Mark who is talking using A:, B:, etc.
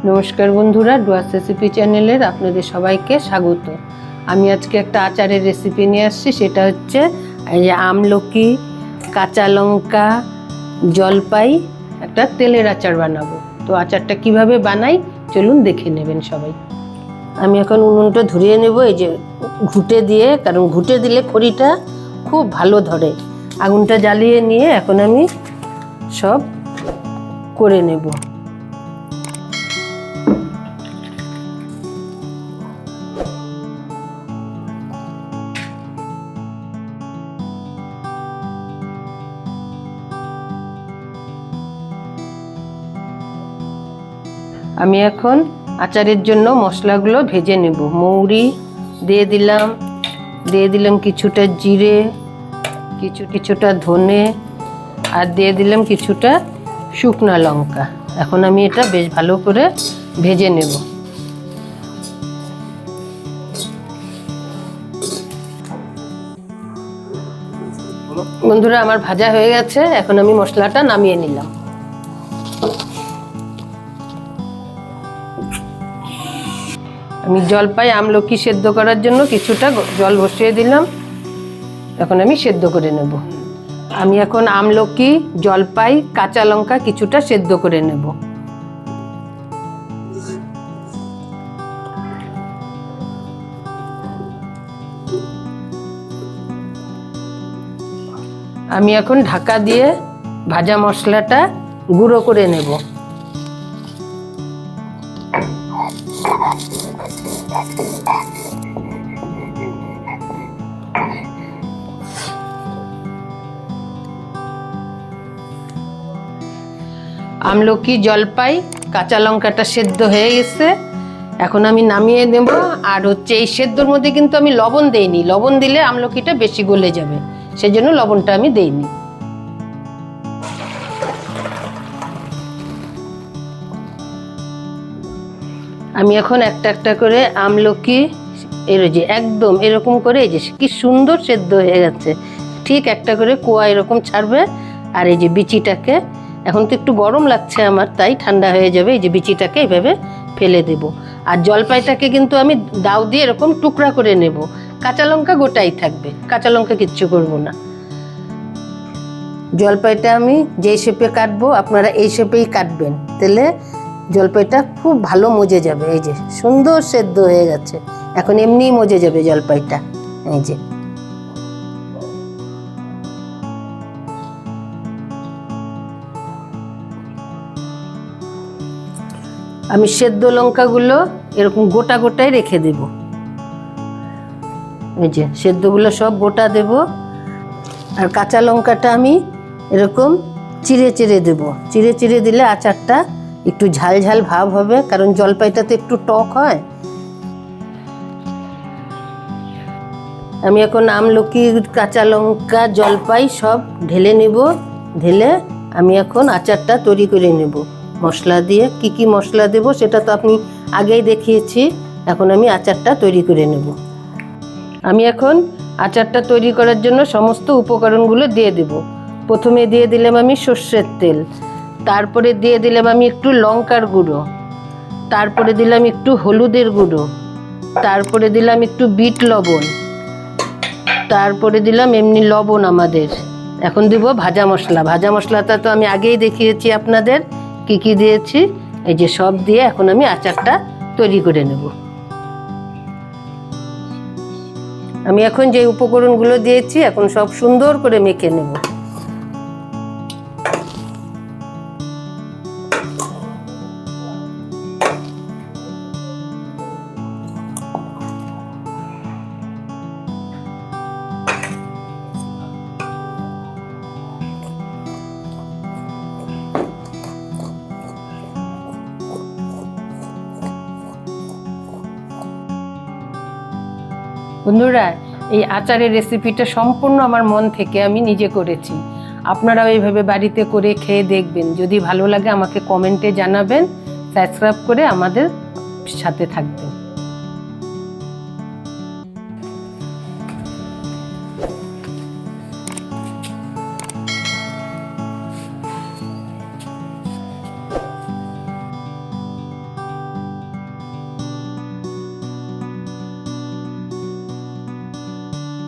A: নমস্কার বন্ধুরা, ডুয়ার্স রেসিপি চ্যানেলের আপনাদের সবাইকে স্বাগত। আমি আজকে একটা আচারের রেসিপি নিয়ে আসছি। সেটা হচ্ছে এই যে আমলকি, কাঁচা লঙ্কা, জলপাই একটা তেলের আচার বানাবো। তো আচারটা কিভাবে বানাই চলুন দেখে নেবেন সবাই। আমি এখন উনুনটা ধরিয়ে নেব, এই যে ঘুঁটে দিয়ে, কারণ ঘুঁটে দিলে খড়িটা খুব ভালো ধরে। আগুনটা জ্বালিয়ে নিয়ে এখন আমি সব করে নেব। আমি এখন আচারের জন্য মশলাগুলো ভেজে নেব। মৌরি দিয়ে দিলাম কিছুটা জিরে, কিছুটা ধনে, আর দিয়ে দিলাম কিছুটা শুকনা লঙ্কা। এখন আমি এটা বেশ ভালো করে ভেজে নেব। বন্ধুরা, আমার ভাজা হয়ে গেছে। এখন আমি মশলাটা নামিয়ে নিলাম। আমি জলপাই আমলকি সেদ্ধ করার জন্য কিছুটা জল বসিয়ে দিলাম। এখন আমি সেদ্ধ করে নেব। আমি এখন আমলকি, জলপাই, কাঁচা লঙ্কা কিছুটা সেদ্ধ করে নেব। আমি এখন ঢাকা দিয়ে ভাজা মশলাটা গুঁড়ো করে নেব। আমলকি, জলপাই, কাঁচা লঙ্কাটা সেদ্ধ হয়ে গেছে। এখন আমি নামিয়ে নেব। আর হচ্ছে এই সেদ্ধর মধ্যে কিন্তু আমি লবণ দেইনি। লবণ দিলে আমলকিটা বেশি গলে যাবে, সেজন্য লবণটা আমি দেইনি। আমি এখন একটা একটা করে আমলকি যে একদম এরকম করে, এই যে কি সুন্দর সেদ্ধ হয়ে গেছে, ঠিক একটা করে কোয়া এরকম ছাড়বে। আর এই যে বিচিটাকে, এখন তো একটু গরম লাগছে আমার, তাই ঠান্ডা হয়ে যাবে। এই যে বিচিটাকে এইভাবে ফেলে দেব। আর জলপাইটাকে কিন্তু আমি দাও দিয়ে এরকম টুকরা করে নেব। কাঁচা লঙ্কা গোটাই থাকবে, কাঁচা লঙ্কা কিচ্ছু করব না। জলপাইটা আমি যেই শেপে কাটবো আপনারা এই শেপেই কাটবেন, তাহলে জলপাইটা খুব ভালো মজে যাবে। এই যে সুন্দর সেদ্ধ হয়ে গেছে, এখন এমনিই মজে যাবে জলপাইটা। এই যে আমি সেদ্ধ লঙ্কাগুলো এরকম গোটা গোটাই রেখে দেব। এই যে সেদ্ধগুলো সব গোটা দেব। আর কাঁচা লঙ্কাটা আমি এরকম চিড়ে চিড়ে দেব। চিড়ে চিড়ে দিলে আচারটা একটু ঝাল ঝাল ভাব হবে, কারণ জলপাইটা তো একটু টক হয়। আমি এখন আমলকি, কাঁচা লঙ্কা, জলপাই সব ঢেলে নেব। ঢেলে আমি এখন আচারটা তৈরি করে নেব মশলা দিয়ে। কি কি মশলা দেব সেটা তো আপনি আগেই দেখিয়েছি। এখন আমি আচারটা তৈরি করে নেব। আমি এখন আচারটা তৈরি করার জন্য সমস্ত উপকরণগুলো দিয়ে দেব। প্রথমে দিয়ে দিলাম আমি সর্ষের তেল, তারপরে দিয়ে দিলাম আমি একটু লঙ্কার গুঁড়ো, তারপরে দিলাম একটু হলুদের গুঁড়ো, তারপরে দিলাম একটু বিট লবণ, তারপরে দিলাম এমনি লবণ আমাদের। এখন দিব ভাজা মশলা। ভাজা মশলাটা তো আমি আগেই দেখিয়েছি আপনাদের কি কি দিয়েছি। এই যে সব দিয়ে এখন আমি আচারটা তৈরি করে নেব। আমি এখন যে উপকরণগুলো দিয়েছি এখন সব সুন্দর করে মেখে নেব। বন্ধুরা, এই আচারের রেসিপিটা সম্পূর্ণ আমার মন থেকে আমি নিজে করেছি। আপনারাও এইভাবে বাড়িতে করে খেয়ে দেখবেন। যদি ভালো লাগে আমাকে কমেন্টে জানাবেন, সাবস্ক্রাইব করে আমাদের সাথে থাকবেন।